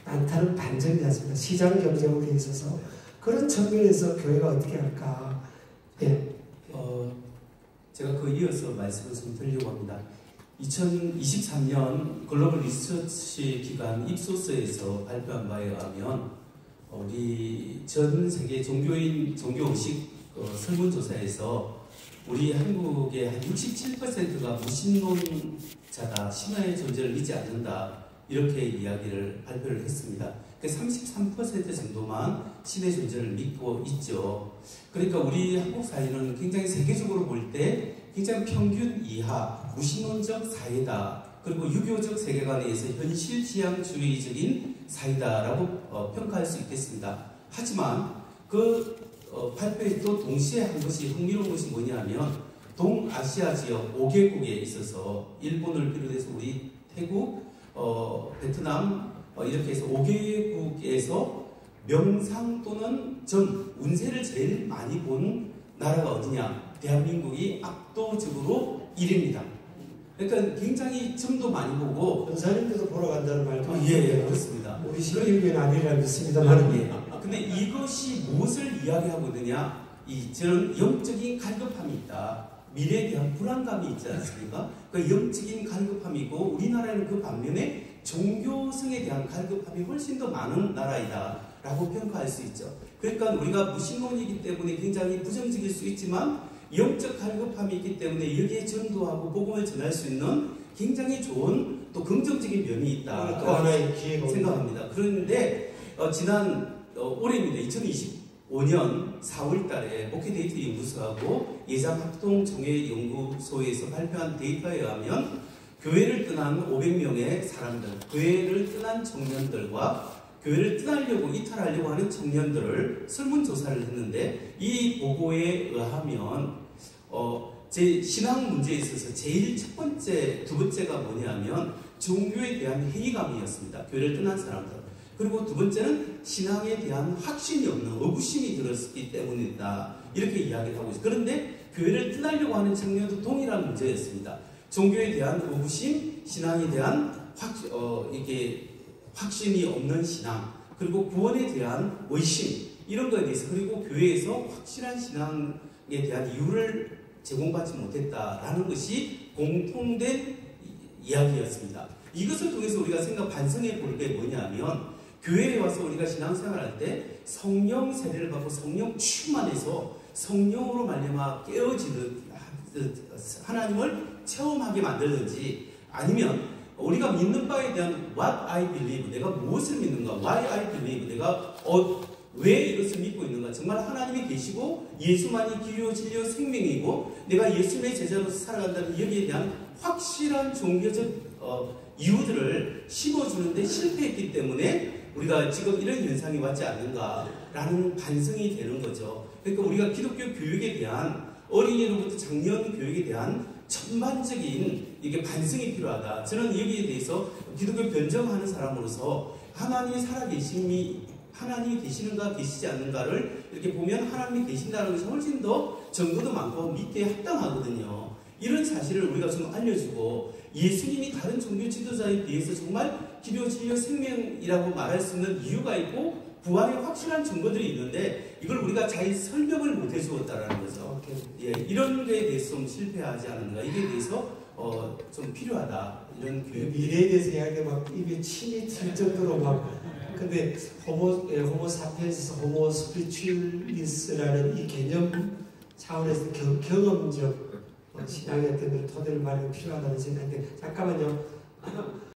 난타는 반전이 났습니다. 시장 경쟁으로 있어서 그런 측면에서 교회가 어떻게 할까? 예. 제가 그 이어서 말씀을 좀 드리려고 합니다. 2023년 글로벌 리서치 기관 입소서에서 발표한 바에 의하면 우리 전 세계 종교인 종교의식 설문조사에서 우리 한국의 한 67%가 무신론자다, 신화의 존재를 믿지 않는다, 이렇게 이야기를 발표를 했습니다. 33% 정도만 신의 존재를 믿고 있죠. 그러니까 우리 한국 사회는 굉장히 세계적으로 볼 때 굉장히 평균 이하 무신론적 사회다, 그리고 유교적 세계관에 의해서 현실지향주의적인 사회다라고 평가할 수 있겠습니다. 하지만 그 발표에 또 동시에 한 것이 흥미로운 것이 뭐냐면 동아시아 지역 5개국에 있어서 일본을 비롯해서 우리 태국, 베트남 이렇게 해서 5개국에서 명상 또는 점, 운세를 제일 많이 본 나라가 어디냐? 대한민국이 압도적으로 1위입니다. 그러니까 굉장히 점도 많이 보고 권사님께서 보러 간다는 말도 예, 그렇습니다. 우리 시민은 아니라 믿습니다만 근데 이것이 무엇을 이야기하고 있느냐? 저는 영적인 갈급함이 있다. 미래에 대한 불안감이 있지 않습니까? 그 영적인 갈급함이고 우리나라는 그 반면에 종교성에 대한 갈급함이 훨씬 더 많은 나라이다 라고 평가할 수 있죠. 그러니까 우리가 무신론이기 때문에 굉장히 부정적일 수 있지만 영적 갈급함이 있기 때문에 여기에 전도하고 복음을 전할 수 있는 굉장히 좋은 또 긍정적인 면이 있다 또 하나의 기회가 생각합니다. 그런데 지난 올해입니다. 2025년 4월 달에 목회데이터 연구소하고 예장합동종회연구소에서 발표한 데이터에 의하면 교회를 떠난 500명의 사람들, 교회를 떠난 청년들과 교회를 떠나려고 이탈하려고 하는 청년들을 설문조사를 했는데 이 보고에 의하면 제 신앙 문제에 있어서 제일 첫 번째, 두 번째가 뭐냐면 종교에 대한 회의감이었습니다. 교회를 떠난 사람들. 그리고 두 번째는 신앙에 대한 확신이 없는 의구심이 들었기 때문이다. 이렇게 이야기를 하고 있어요. 그런데 교회를 떠나려고 하는 청년도 동일한 문제였습니다. 종교에 대한 의구심, 신앙에 대한 확신이 없는 신앙, 그리고 구원에 대한 의심, 이런 거에 대해서, 그리고 교회에서 확실한 신앙에 대한 이유를 제공받지 못했다라는 것이 공통된 이야기였습니다. 이것을 통해서 우리가 반성해 볼 게 뭐냐면 교회에 와서 우리가 신앙생활할 때 성령 세례를 받고 성령 충만해서 성령으로 말미암아 깨어지는 하나님을 체험하게 만들든지, 아니면 우리가 믿는 바에 대한 what I believe, 내가 무엇을 믿는가, why I believe, 내가 왜 이것을 믿고 있는가, 정말 하나님이 계시고 예수만이 길이요 진리요 생명이고 내가 예수님의 제자로서 살아간다는 여기에 대한 확실한 종교적 이유들을 심어주는데 실패했기 때문에 우리가 지금 이런 현상이 왔지 않는가라는 반성이 되는 거죠. 그러니까 우리가 기독교 교육에 대한, 어린이로부터 작년 교육에 대한 전반적인 반성이 필요하다. 저는 여기에 대해서 기독교 변정하는 사람으로서 하나님이 하나님이 계시는가 계시지 않는가를 이렇게 보면 하나님이 계신다는 것이 훨씬 더 정보도 많고 믿기에 합당하거든요. 이런 사실을 우리가 좀 알려주고, 예수님이 다른 종교 지도자에 비해서 정말 길이요 진리요 생명이라고 말할 수 있는 이유가 있고 부활의 확실한 증거들이 있는데 이걸 우리가 잘 설명을 못 해주었다라는 거죠. 예, 이런 데에 대해서 좀 실패하지 않았는가, 이게 대해서 좀 필요하다, 이런 교육. 미래에 대해서 이야기하면 입에 침이 튈 정도로 근데 호모 사피엔스, 호모 스피리추얼리스라는 이 개념 차원에서 경험적 신앙의 어떤 토대를 마련이 필요하다는 생각인데, 잠깐만요.